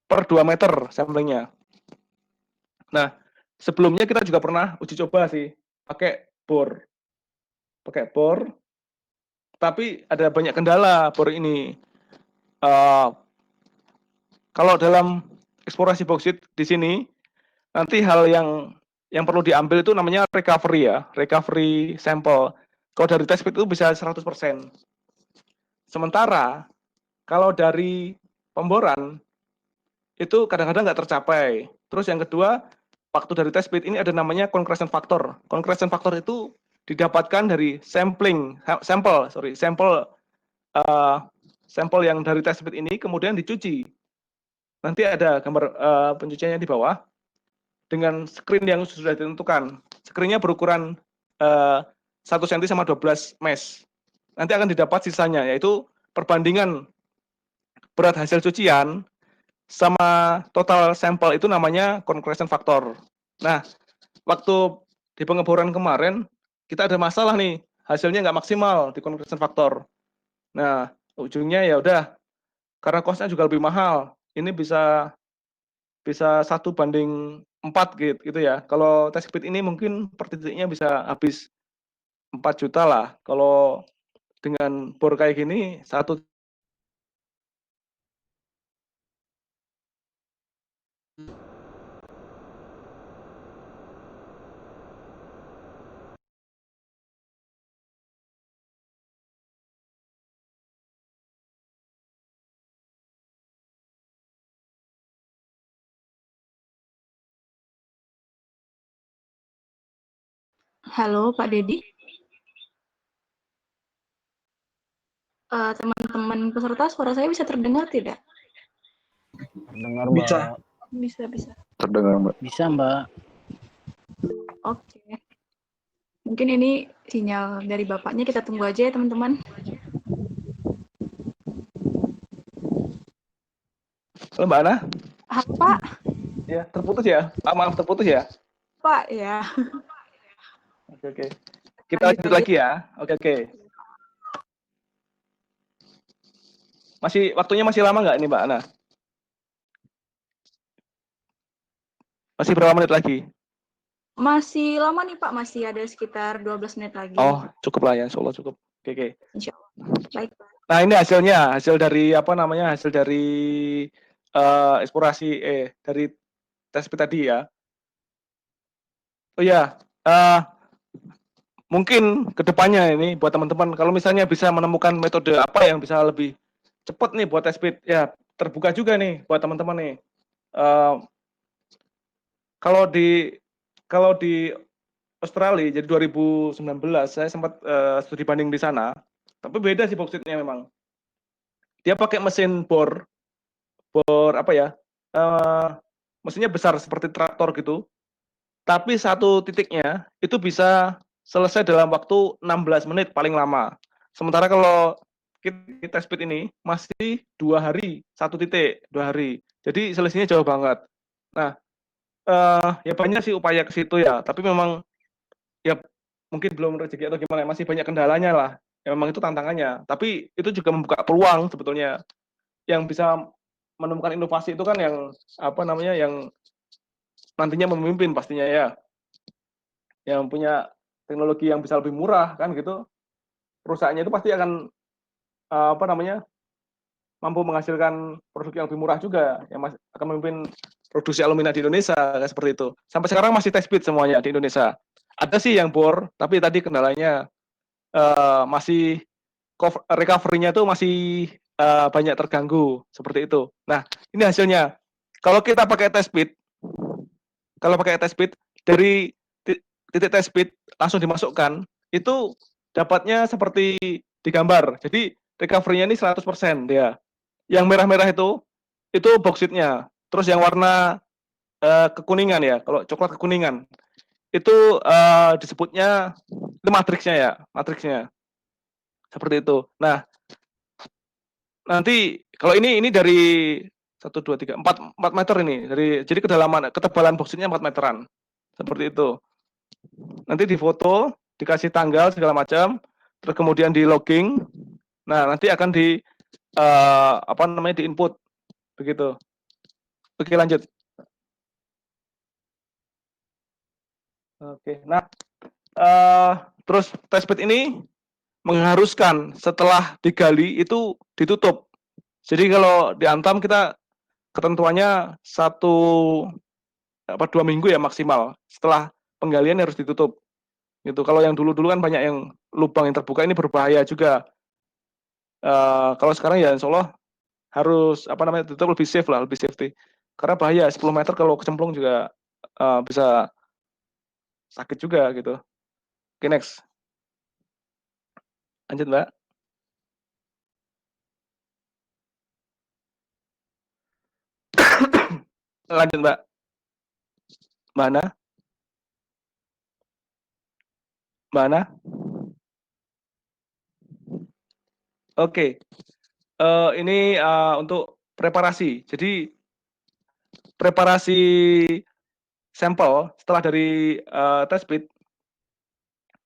per 2 meter samplingnya. Nah, sebelumnya kita juga pernah uji coba sih, pakai bor. Pakai bor, tapi ada banyak kendala bor ini. Kalau dalam eksplorasi boksit di sini, nanti hal yang perlu diambil itu namanya recovery ya, recovery sampel. Kalau dari test pit itu bisa 100%. Sementara kalau dari pemboran itu kadang-kadang nggak tercapai. Terus yang kedua, waktu dari test pit ini ada namanya concretion factor. Concretion factor itu didapatkan dari sampel yang dari test pit ini kemudian dicuci. Nanti ada gambar pencuciannya di bawah dengan screen yang sudah ditentukan. Screennya berukuran 1 cm sama 12 mesh. Nanti akan didapat sisanya, yaitu perbandingan berat hasil cucian sama total sampel, itu namanya concretion factor. Nah, waktu di pengeboran kemarin, kita ada masalah nih, hasilnya nggak maksimal di concretion factor. Nah, ujungnya ya udah, karena cost-nya juga lebih mahal. Ini bisa bisa 1:4 gitu ya. Kalau test pit ini mungkin per titiknya bisa habis 4 juta lah. Kalau dengan bor kayak gini, satu. Halo Pak Dedi. Teman-teman peserta, suara saya bisa terdengar tidak? Terdengar, Mbak. Bisa. Terdengar, Mbak. Bisa, Mbak. Oke. Mungkin ini sinyal dari Bapaknya, kita tunggu aja ya teman-teman. Halo Mbak Ana? Halo Pak. Ya, terputus ya? Maaf, terputus ya? Pak, ya. Oke. Kita lanjut lagi ya. Oke. Waktunya masih lama nggak ini Mbak Ana? Masih berapa menit lagi? Masih lama nih Pak, masih ada sekitar 12 menit lagi. Oh, cukup lah ya, insya Allah cukup. Oke. Insya Allah. Baik Pak. Nah, ini hasil dari apa namanya? Hasil dari eksplorasi dari tes pit tadi ya. Oh ya, mungkin kedepannya ini buat teman-teman, kalau misalnya bisa menemukan metode apa yang bisa lebih cepat nih buat tes pit, ya terbuka juga nih buat teman-teman nih. Kalau di Australia, jadi 2019 saya sempat studi banding di sana, tapi beda sih boxitnya memang. Dia pakai mesin bor apa ya? mesinnya besar seperti traktor gitu, tapi satu titiknya itu bisa selesai dalam waktu 16 menit paling lama. Sementara kalau kita speed ini masih 2 hari, satu titik, 2 hari. Jadi selisihnya jauh banget. Nah, ya banyak sih upaya ke situ ya, tapi memang ya mungkin belum rezeki atau gimana, masih banyak kendalanya lah. Ya memang itu tantangannya. Tapi itu juga membuka peluang sebetulnya yang bisa menemukan inovasi itu kan yang apa namanya yang nantinya memimpin pastinya ya, yang punya teknologi yang bisa lebih murah kan gitu. Perusahaannya itu pasti akan apa namanya mampu menghasilkan produk yang lebih murah juga, yang akan memimpin produksi alumina di Indonesia kayak seperti itu. Sampai sekarang masih test bed semuanya di Indonesia. Ada sih yang bor, tapi tadi kendalanya masih recovery-nya itu masih banyak terganggu seperti itu. Nah, ini hasilnya. Kalau kita pakai test bed, kalau pakai test bed dari titik test bed langsung dimasukkan, itu dapatnya seperti di gambar. Jadi recovery-nya ini 100% dia. Yang merah-merah itu bauxitnya. Terus yang warna kekuningan ya, kalau coklat kekuningan itu disebutnya itu matriksnya ya, matriksnya seperti itu. Nah, nanti kalau ini dari 1, 2, 3, 4 meter ini dari jadi kedalaman ketebalan boxitnya 4 meteran seperti itu. Nanti difoto, dikasih tanggal segala macam, terus kemudian di logging. Nah, nanti akan di apa namanya di input begitu. Oke, lanjut. Oke. Nah, terus testbed ini mengharuskan setelah digali itu ditutup. Jadi kalau diantam kita ketentuannya 1 apa 2 minggu ya maksimal. Setelah penggalian harus ditutup. Gitu. Kalau yang dulu-dulu kan banyak yang lubang yang terbuka ini berbahaya juga. Kalau sekarang ya insya Allah harus apa namanya tutup lebih safe lah, lebih safety. Karena bahaya 10 meter kalau kecemplung juga bisa sakit juga gitu. Oke, next. Lanjut, Mbak. Lanjut, Mbak. Mbak Ana. Mbak Ana. Oke. Ini untuk preparasi. Jadi preparasi sampel setelah dari test bed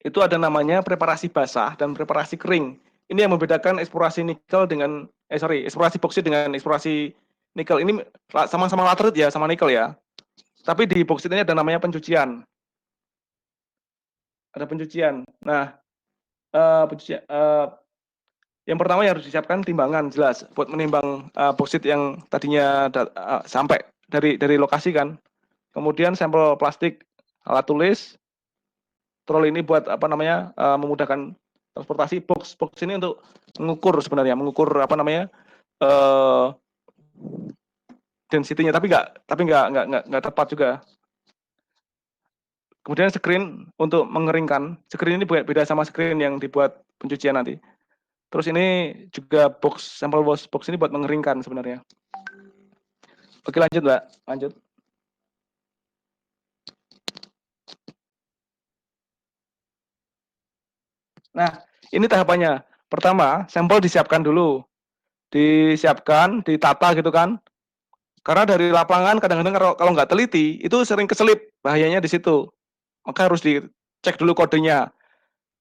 itu ada namanya preparasi basah dan preparasi kering. Ini yang membedakan eksplorasi nikel dengan eksplorasi boksit dengan eksplorasi nikel. Ini sama-sama laterit ya, sama nikel ya. Tapi di boksit ini ada namanya pencucian. Ada pencucian. Nah, pencucian yang pertama yang harus disiapkan timbangan jelas buat menimbang boksit yang tadinya sampai dari lokasi kan. Kemudian sampel plastik, alat tulis, troli ini buat apa namanya memudahkan transportasi. Box ini untuk mengukur sebenarnya, mengukur apa namanya density-nya, tapi nggak tepat juga. Kemudian screen untuk mengeringkan. Screen ini beda sama screen yang dibuat pencucian nanti. Terus ini juga sampel box ini buat mengeringkan sebenarnya. Oke, lanjut, Mbak. Lanjut. Nah, ini tahapannya. Pertama, sampel disiapkan dulu. Disiapkan, ditata gitu kan. Karena dari lapangan kadang-kadang kalau nggak teliti, itu sering keselip. Bahayanya di situ. Maka harus dicek dulu kodenya.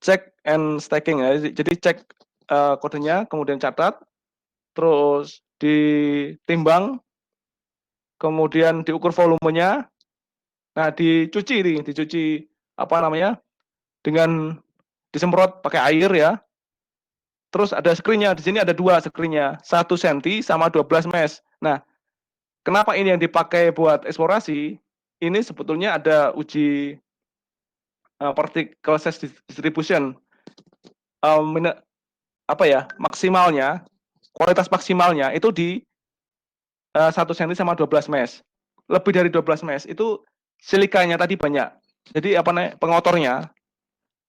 Check and stacking ya. Jadi cek kodenya, kemudian catat, terus ditimbang, kemudian diukur volumenya. Nah, dicuci apa namanya? Dengan disemprot pakai air ya. Terus ada screen-nya, di sini ada 2 screen-nya, 1 cm sama 12 mesh. Nah, kenapa ini yang dipakai buat eksplorasi? Ini sebetulnya ada uji particle size distribution. Apa ya? Maksimalnya, kualitas maksimalnya itu di 1 cm sama 12 mesh. Lebih dari 12 mesh itu silikanya tadi banyak. Jadi apa namanya?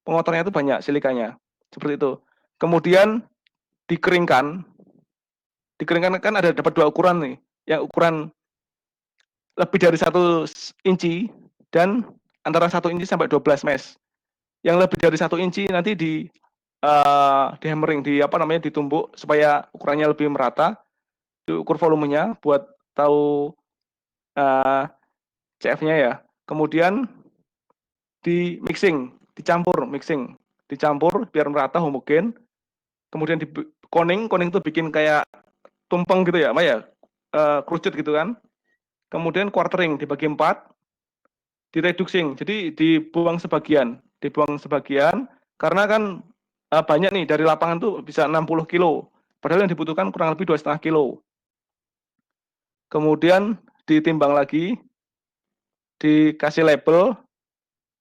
Pengotornya itu banyak silikanya. Seperti itu. Kemudian dikeringkan kan ada dapat 2 ukuran nih. Yang ukuran lebih dari 1 inci dan antara 1 inci sampai 12 mesh. Yang lebih dari 1 inci nanti di hammering, ditumbuk supaya ukurannya lebih merata, diukur volumenya buat tahu CF-nya ya. Kemudian di mixing, dicampur biar merata homogen. Kemudian di coning itu bikin kayak tumpeng gitu ya, kerucut gitu kan. Kemudian quartering dibagi 4, direducing, jadi dibuang sebagian karena kan banyak nih dari lapangan tuh bisa 60 kilo, padahal yang dibutuhkan kurang lebih 2,5 kilo. Kemudian ditimbang lagi, dikasih label,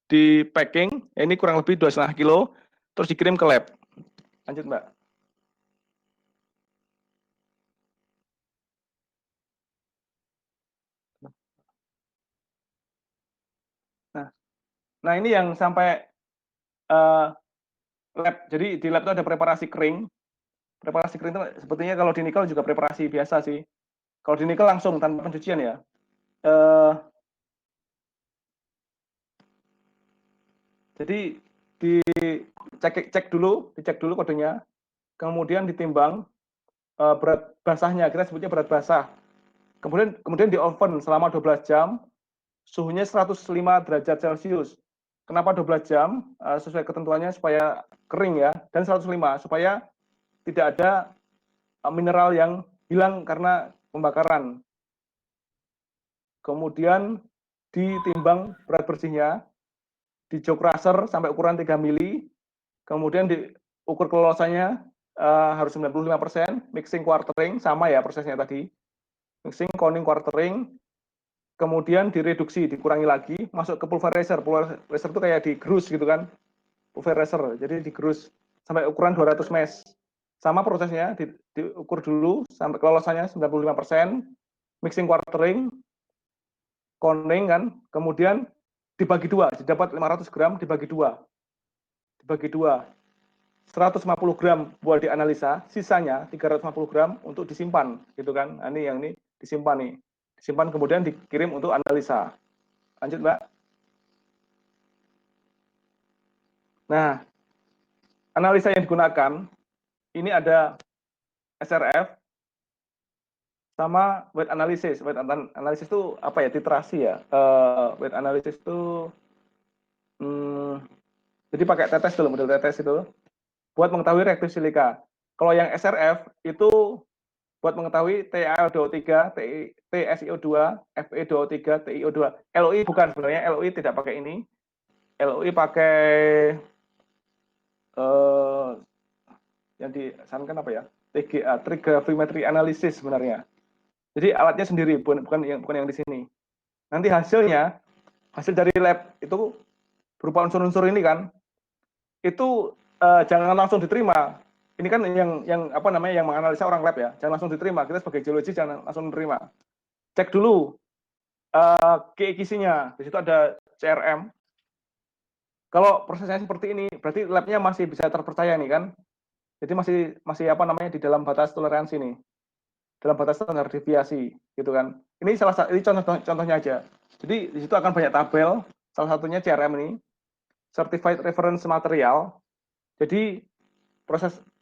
di packing, ini kurang lebih 2,5 kilo, terus dikirim ke lab. Lanjut Mbak. Nah ini yang sampai lab. Jadi di lab itu ada preparasi kering. Preparasi kering itu sepertinya kalau di nikel juga preparasi biasa sih. Kalau di nikel langsung tanpa pencucian ya. Jadi dicek dulu kodenya, kemudian ditimbang berat basahnya, kita sebutnya berat basah. Kemudian di oven selama 12 jam, suhunya 105 derajat Celcius. Kenapa 12 jam? Sesuai ketentuannya supaya kering ya, dan 105 supaya tidak ada mineral yang hilang karena pembakaran. Kemudian ditimbang berat bersihnya, di jog crusher sampai ukuran 3 mili, kemudian diukur kelolosannya harus 95%, mixing quartering, sama ya prosesnya tadi. Mixing, coning, quartering, kemudian direduksi, dikurangi lagi, masuk ke pulverizer. Pulverizer itu kayak digerus gitu kan, pulverizer, jadi digerus sampai ukuran 200 mesh. Sama prosesnya, diukur dulu sampai kelolosannya 95%, mixing quartering, coning kan, kemudian dibagi dua, didapat 500 gram dibagi dua. 150 gram buat dianalisa, sisanya 350 gram untuk disimpan, gitu kan. Nah, ini yang ini disimpan nih. Disimpan kemudian dikirim untuk analisa. Lanjut, Mbak. Nah, analisa yang digunakan, ini ada SRF, sama weight analysis. Weight analysis itu apa ya, titrasi ya. Weight analysis itu, jadi pakai tetes dulu, model tetes itu, buat mengetahui reaktif silika. Kalau yang SRF itu buat mengetahui TaO2, TSiO2, Fe2O3, TiO2. LOI bukan sebenarnya, LOI tidak pakai ini. LOI pakai yang disarankan apa ya? TGA, Trigravimetry Analysis sebenarnya. Jadi alatnya sendiri, bukan yang di sini. Nanti hasil dari lab itu berupa unsur-unsur ini kan, itu jangan langsung diterima. Ini kan yang menganalisa orang lab ya, jangan langsung diterima. Kita sebagai geologi jangan langsung diterima. Cek dulu keikisinya, di situ ada CRM. Kalau prosesnya seperti ini, berarti labnya masih bisa terpercaya nih kan. Jadi masih di dalam batas toleransi nih, dalam batas standar deviasi, gitu kan. Ini contohnya aja. Jadi di situ akan banyak tabel, salah satunya CRM ini, Certified Reference Material. Jadi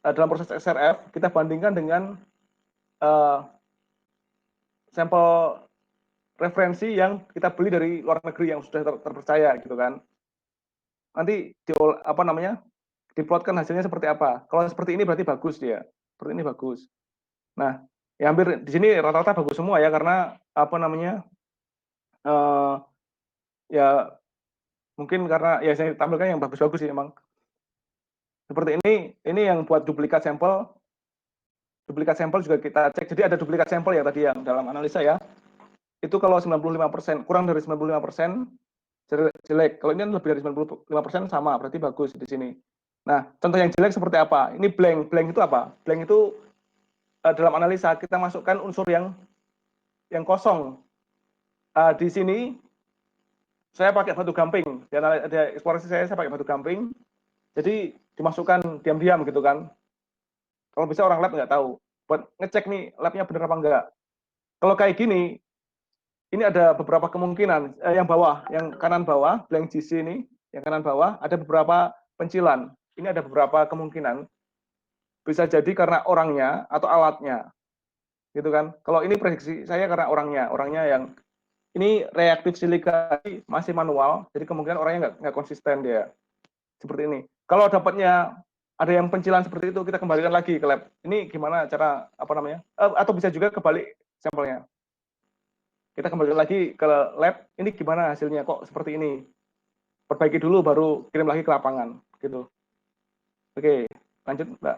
dalam proses SRF kita bandingkan dengan sampel referensi yang kita beli dari luar negeri yang sudah terpercaya, gitu kan. Nanti diplotkan hasilnya seperti apa. Kalau seperti ini berarti bagus dia. Seperti ini bagus. Nah, ya hampir di sini rata-rata bagus semua ya, karena ya mungkin karena ya saya tampilkan yang bagus-bagus sih emang. Seperti ini yang buat duplikat sampel juga kita cek. Jadi ada duplikat sampel ya tadi yang dalam analisa ya. Itu kalau 95%, kurang dari 95% jelek. Kalau ini kan lebih dari 95% sama, berarti bagus di sini. Nah, contoh yang jelek seperti apa? Ini blank. Blank itu apa? Blank itu dalam analisa kita masukkan unsur yang kosong. Di sini saya pakai batu gamping. Ada eksplorasi saya pakai batu gamping. Jadi dimasukkan diam-diam gitu kan. Kalau bisa orang lab nggak tahu. Buat ngecek nih labnya bener apa enggak. Kalau kayak gini, ini ada beberapa kemungkinan. Yang bawah, yang kanan bawah, blank GC ini, yang kanan bawah, ada beberapa pencilan. Ini ada beberapa kemungkinan. Bisa jadi karena orangnya atau alatnya. Gitu kan. Kalau ini prediksi saya karena orangnya yang ini reaktif silika masih manual, jadi kemungkinan orangnya nggak konsisten dia. Seperti ini. Kalau dapatnya ada yang pencilan seperti itu, kita kembalikan lagi ke lab. Ini gimana cara apa namanya? Atau bisa juga kebalik sampelnya. Kita kembalikan lagi ke lab. Ini gimana hasilnya kok seperti ini? Perbaiki dulu, baru kirim lagi ke lapangan, gitu. Oke, lanjut Mbak.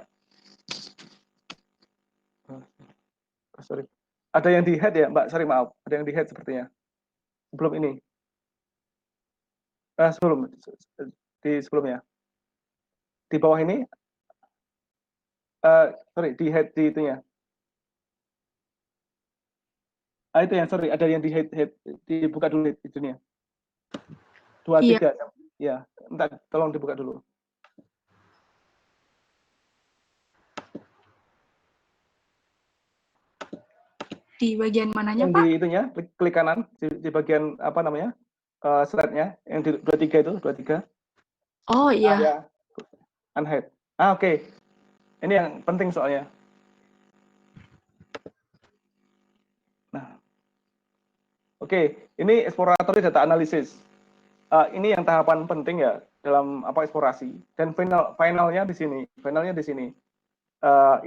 Sorry. Ada yang di head ya, Mbak? Sorry maaf. Ada yang di head sepertinya. Sebelum ini. Sebelum di sebelumnya. Di bawah ini. Sorry, di head di itunya. Itu yang sorry, ada yang di head dibuka dulu itunya. 2, 3. Ya, entar tolong dibuka dulu. Di bagian mananya, Yang Pak? di itunya, klik kanan di bagian apa namanya? Slide-nya yang di 23 itu, 23. Oh iya. Ya. Unhide. Oke. Ini yang penting soalnya. Nah. Oke, ini exploratory data analysis. Ini yang tahapan penting ya dalam apa eksplorasi. Dan finalnya di sini. Finalnya di sini.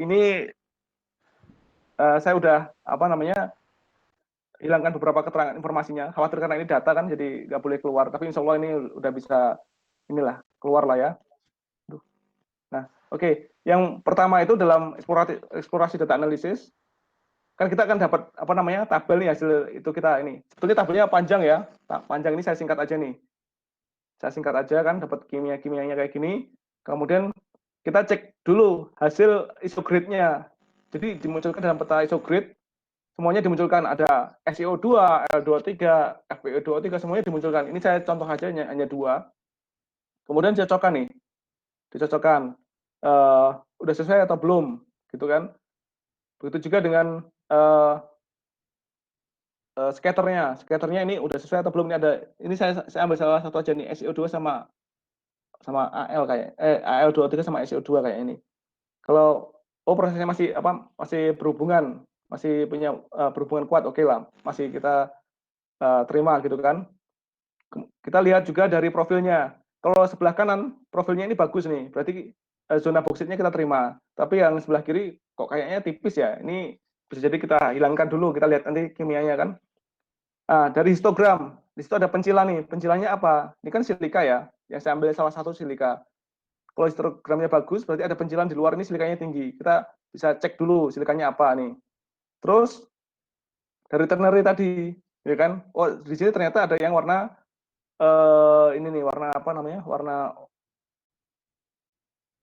Ini saya udah apa namanya hilangkan beberapa keterangan informasinya. Khawatir karena ini data kan jadi nggak boleh keluar. Tapi insya Allah ini udah bisa inilah keluar lah ya. Nah, oke. Yang pertama itu dalam eksplorasi data analisis kan kita akan dapat apa namanya tabel nih hasil itu kita ini. Sebetulnya tabelnya panjang ya. Nah, panjang ini saya singkat aja nih. Saya singkat aja kan dapat kimia-kimianya kayak gini. Kemudian kita cek dulu hasil isogrid-nya. Jadi dimunculkan dalam peta isogrid semuanya dimunculkan, ada SiO2, L23, FeO23 semuanya dimunculkan. Ini saya contoh aja hanya 2. Kemudian cocokkan nih. Dicocokkan. Udah sesuai atau belum gitu kan. Begitu juga dengan scatternya. Scatternya ini udah sesuai atau belum? Ini saya ambil salah satu aja nih, SiO2 sama AL kayak AL23 sama SiO2 kayak ini. Kalau prosesnya masih berhubungan, masih punya berhubungan kuat, oke lah, masih kita terima gitu kan. Kita lihat juga dari profilnya. Kalau sebelah kanan profilnya ini bagus nih, berarti zona boksitnya kita terima. Tapi yang sebelah kiri kok kayaknya tipis ya. Ini bisa jadi kita hilangkan dulu, kita lihat nanti kimianya kan. Dari histogram, di situ ada pencilan nih. Pencilannya apa? Ini kan silika ya. Yang saya ambil salah satu silika. Kalau histogramnya bagus, berarti ada pencilan di luar ini silikanya tinggi. Kita bisa cek dulu silikanya apa nih. Terus dari ternary tadi, ya kan? Oh, di sini ternyata ada yang warna ini nih, warna apa namanya? Warna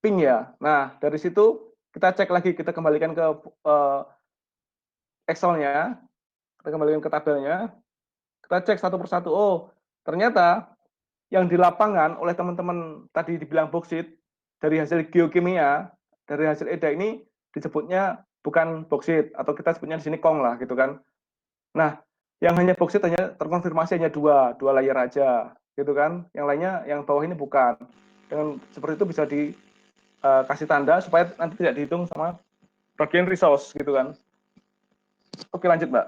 pink ya. Nah, dari situ kita cek lagi, kita kembalikan ke Excel-nya, kita kembalikan ke tabelnya, kita cek satu persatu. Oh, ternyata yang di lapangan oleh teman-teman tadi dibilang boksit, dari hasil geokimia, dari hasil EDA ini disebutnya bukan boksit, atau kita sebutnya di sini kong lah gitu kan. Nah, yang hanya boksit hanya terkonfirmasi hanya dua layer aja gitu kan. Yang lainnya yang bawah ini bukan. Dengan seperti itu bisa dikasih tanda supaya nanti tidak dihitung sama bagian resource gitu kan. Oke, lanjut Mbak.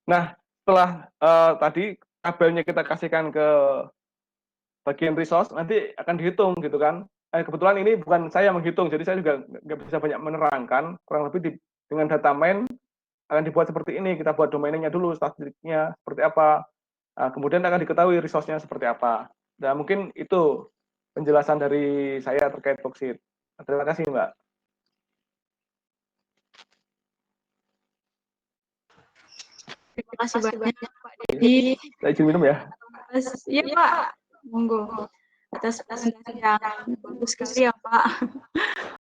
Nah, setelah tadi tabelnya kita kasihkan ke bagian resource, nanti akan dihitung gitu kan. Kebetulan ini bukan saya menghitung, jadi saya juga nggak bisa banyak menerangkan. Kurang lebih dengan data main akan dibuat seperti ini. Kita buat domainnya dulu, statistiknya seperti apa. Kemudian akan diketahui resource-nya seperti apa. Dan mungkin itu penjelasan dari saya terkait boksit. Terima kasih, Mbak. Terima kasih banyak, Pak Dedi. Saya izin minum ya. Iya, Pak. Monggo. Atas presentasi yang bagus sekali ya, Pak.